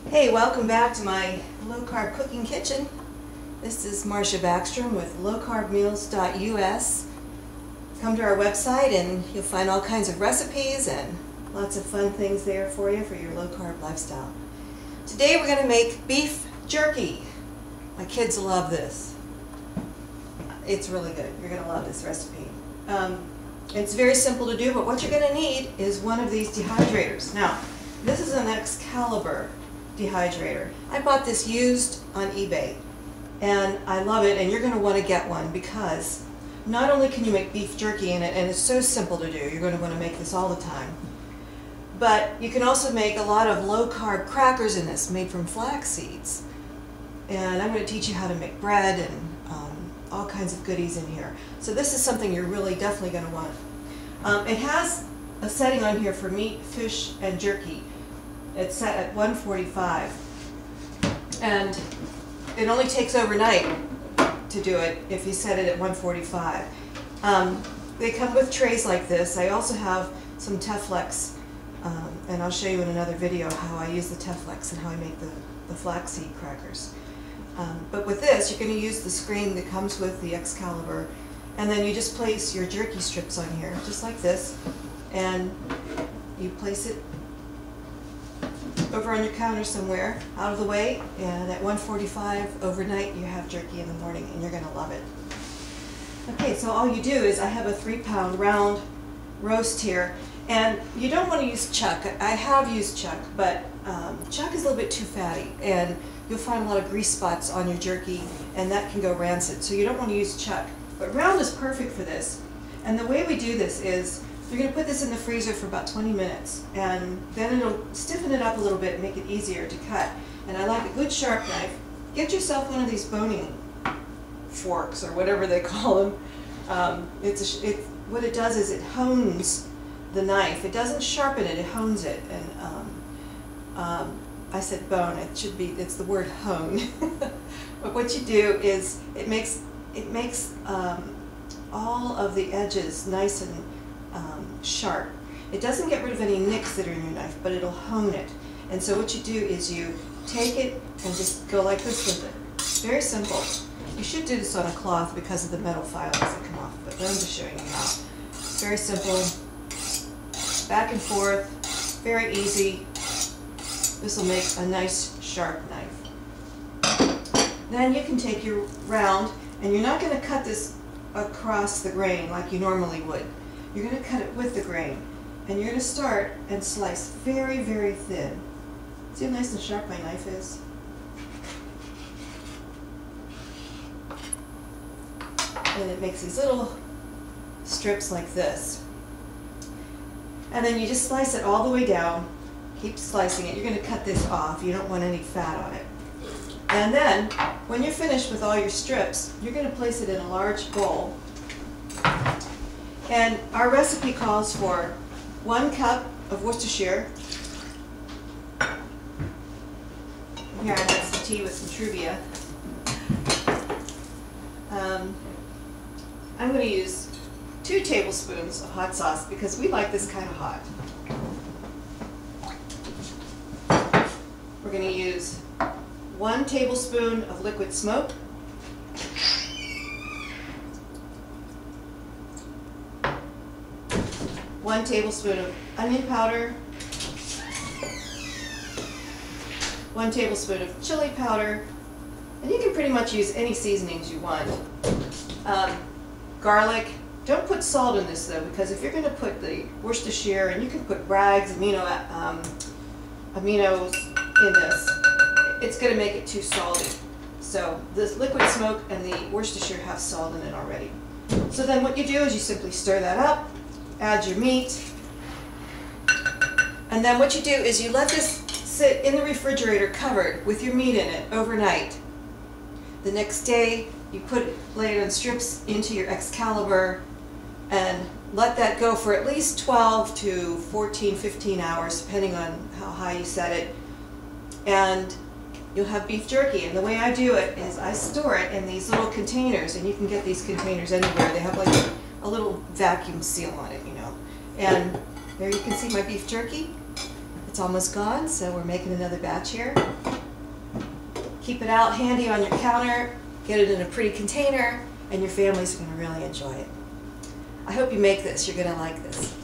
Hey, welcome back to my low-carb cooking kitchen. This is Marcia Backstrom with lowcarbmeals.us. Come to our website and you'll find all kinds of recipes and lots of fun things there for you for your low-carb lifestyle. Today we're going to make beef jerky. My kids love this. It's really good. You're going to love this recipe. It's very simple to do, but what you're going to need is one of these dehydrators. Now, this is an Excalibur dehydrator. I bought this used on eBay and I love it, and you're going to want to get one because not only can you make beef jerky in it, and it's so simple to do, you're going to want to make this all the time, but you can also make a lot of low-carb crackers in this made from flax seeds. And I'm going to teach you how to make bread and all kinds of goodies in here. So this is something you're really definitely going to want. It has a setting on here for meat, fish, and jerky. It's set at 145, and it only takes overnight to do it if you set it at 145. They come with trays like this. I also have some Teflex, and I'll show you in another video how I use the Teflex and how I make the flaxseed crackers. But with this, you're going to use the screen that comes with the Excalibur, and then you just place your jerky strips on here, just like this, and you place it over on your counter somewhere, out of the way, and at 145 overnight you have jerky in the morning, and you're going to love it. Okay, so all you do is, I have a 3-pound round roast here, and you don't want to use chuck. I have used chuck, but chuck is a little bit too fatty, and you'll find a lot of grease spots on your jerky, and that can go rancid, so you don't want to use chuck. But round is perfect for this, and the way we do this is, you're going to put this in the freezer for about 20 minutes, and then it'll stiffen it up a little bit and make it easier to cut. And I like a good sharp knife. Get yourself one of these boning forks, or whatever they call them. What it does is it hones the knife. It doesn't sharpen it, it hones it. And I said bone, it's the word hone. But what you do is, it makes all of the edges nice and sharp. It doesn't get rid of any nicks that are in your knife, but it'll hone it. And so what you do is you take it and just go like this with it. Very simple. You should do this on a cloth because of the metal filings that come off, but I'm just showing you how. It's very simple. Back and forth. Very easy. This will make a nice sharp knife. Then you can take your round, and you're not going to cut this across the grain like you normally would. You're going to cut it with the grain, and you're going to start and slice very, very thin. See how nice and sharp my knife is? And it makes these little strips like this. And then you just slice it all the way down. Keep slicing it. You're going to cut this off. You don't want any fat on it. And then, when you're finished with all your strips, you're going to place it in a large bowl. And our recipe calls for 1 cup of Worcestershire. Here I have some tea with some Truvia. I'm going to use 2 tablespoons of hot sauce because we like this kind of hot. We're going to use 1 tablespoon of liquid smoke. 1 tablespoon of onion powder, 1 tablespoon of chili powder, and you can pretty much use any seasonings you want. Garlic. Don't put salt in this though, because if you're going to put the Worcestershire, and you can put Bragg's aminos in this, it's going to make it too salty. So this liquid smoke and the Worcestershire have salt in it already. So then what you do is you simply stir that up. Add your meat, and then what you do is you let this sit in the refrigerator covered with your meat in it overnight. The next day you lay it in strips into your Excalibur and let that go for at least 12 to 14, 15 hours depending on how high you set it, and you'll have beef jerky. And the way I do it is I store it in these little containers, and you can get these containers anywhere. They have like a little vacuum seal on it, you know. And there you can see my beef jerky. It's It's almost gone, so we're making another batch here. Keep it out handy on your counter, get it in a pretty container, and your family's going to really enjoy it. I hope you make this. You're going to like this.